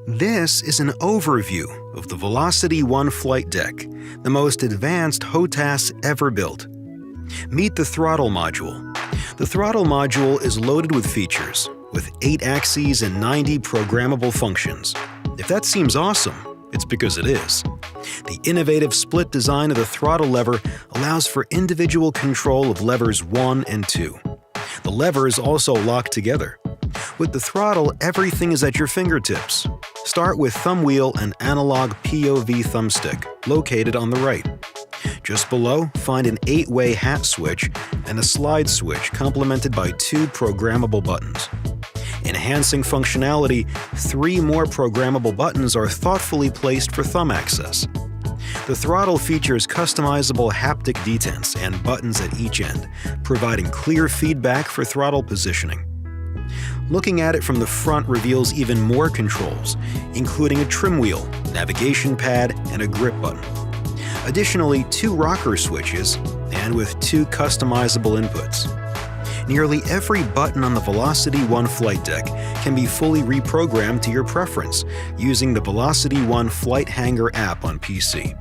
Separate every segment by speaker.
Speaker 1: This is an overview of the VelocityOne Flightdeck, the most advanced HOTAS ever built. Meet the throttle module. The throttle module is loaded with features, with 8 axes and 90 programmable functions. If that seems awesome, it's because it is. The innovative split design of the throttle lever allows for individual control of levers 1 and 2. The levers also lock together. With the throttle, everything is at your fingertips. Start with thumb wheel and analog POV thumbstick, located on the right. Just below, find an 8-way hat switch and a slide switch complemented by 2 programmable buttons. Enhancing functionality, 3 more programmable buttons are thoughtfully placed for thumb access. The throttle features customizable haptic detents and buttons at each end, providing clear feedback for throttle positioning. Looking at it from the front reveals even more controls, including a trim wheel, navigation pad, and a grip button. Additionally, 2 rocker switches, and with 2 customizable inputs. Nearly every button on the VelocityOne Flightdeck can be fully reprogrammed to your preference using the VelocityOne Flight Hanger app on PC.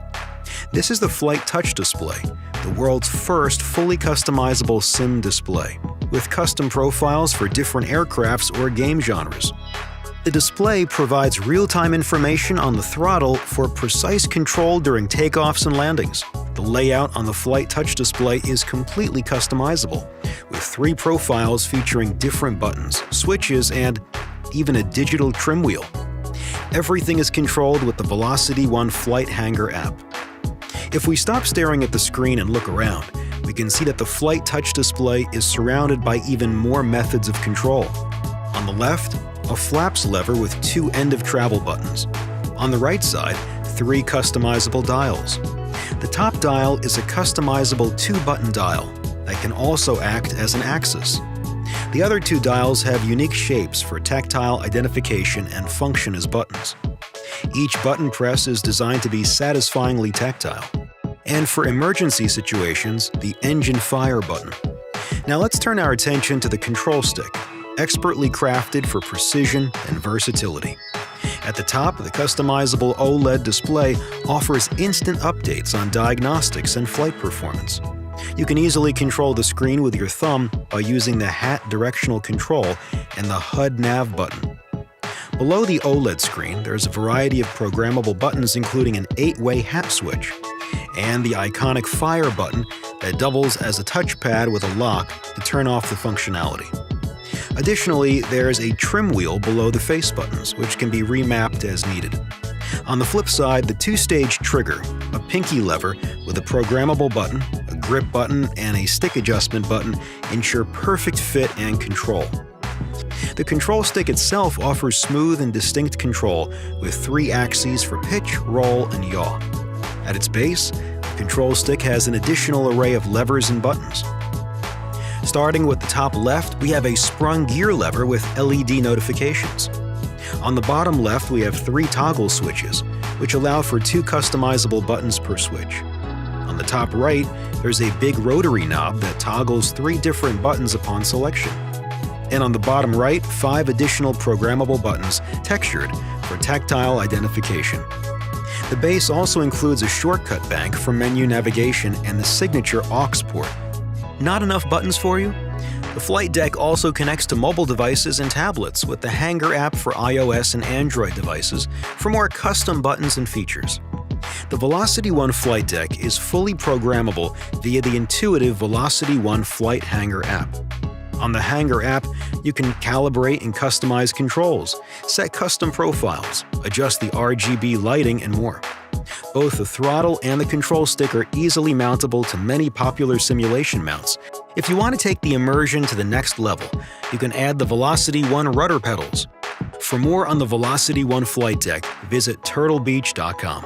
Speaker 1: This is the Flight Touch display, the world's first fully customizable SIM display, with custom profiles for different aircrafts or game genres. The display provides real-time information on the throttle for precise control during takeoffs and landings. The layout on the Flight Touch display is completely customizable, with 3 profiles featuring different buttons, switches, and even a digital trim wheel. Everything is controlled with the VelocityOne Flight Hanger app. If we stop staring at the screen and look around, we can see that the Flight Touch display is surrounded by even more methods of control. On the left, a flaps lever with 2 end-of-travel buttons. On the right side, 3 customizable dials. The top dial is a customizable 2-button dial that can also act as an axis. The other 2 dials have unique shapes for tactile identification and function as buttons. Each button press is designed to be satisfyingly tactile. And for emergency situations, the engine fire button. Now let's turn our attention to the control stick, expertly crafted for precision and versatility. At the top, the customizable OLED display offers instant updates on diagnostics and flight performance. You can easily control the screen with your thumb by using the hat directional control and the HUD nav button. Below the OLED screen, there's a variety of programmable buttons including an 8-way hat switch and the iconic fire button that doubles as a touchpad with a lock to turn off the functionality. Additionally, there's a trim wheel below the face buttons, which can be remapped as needed. On the flip side, the 2-stage trigger, a pinky lever with a programmable button, a grip button, and a stick adjustment button ensure perfect fit and control. The control stick itself offers smooth and distinct control with 3 axes for pitch, roll, and yaw. At its base, the control stick has an additional array of levers and buttons. Starting with the top left, we have a sprung gear lever with LED notifications. On the bottom left, we have 3 toggle switches, which allow for 2 customizable buttons per switch. On the top right, there's a big rotary knob that toggles 3 different buttons upon selection. And on the bottom right, 5 additional programmable buttons textured for tactile identification. The base also includes a shortcut bank for menu navigation and the signature aux port. Not enough buttons for you? The Flightdeck also connects to mobile devices and tablets with the Hanger app for iOS and Android devices for more custom buttons and features. The VelocityOne Flightdeck is fully programmable via the intuitive VelocityOne Flight Hanger app. On the Hanger app, you can calibrate and customize controls, set custom profiles, adjust the RGB lighting, and more. Both the throttle and the control stick are easily mountable to many popular simulation mounts. If you want to take the immersion to the next level, you can add the VelocityOne rudder pedals. For more on the VelocityOne Flightdeck, visit turtlebeach.com.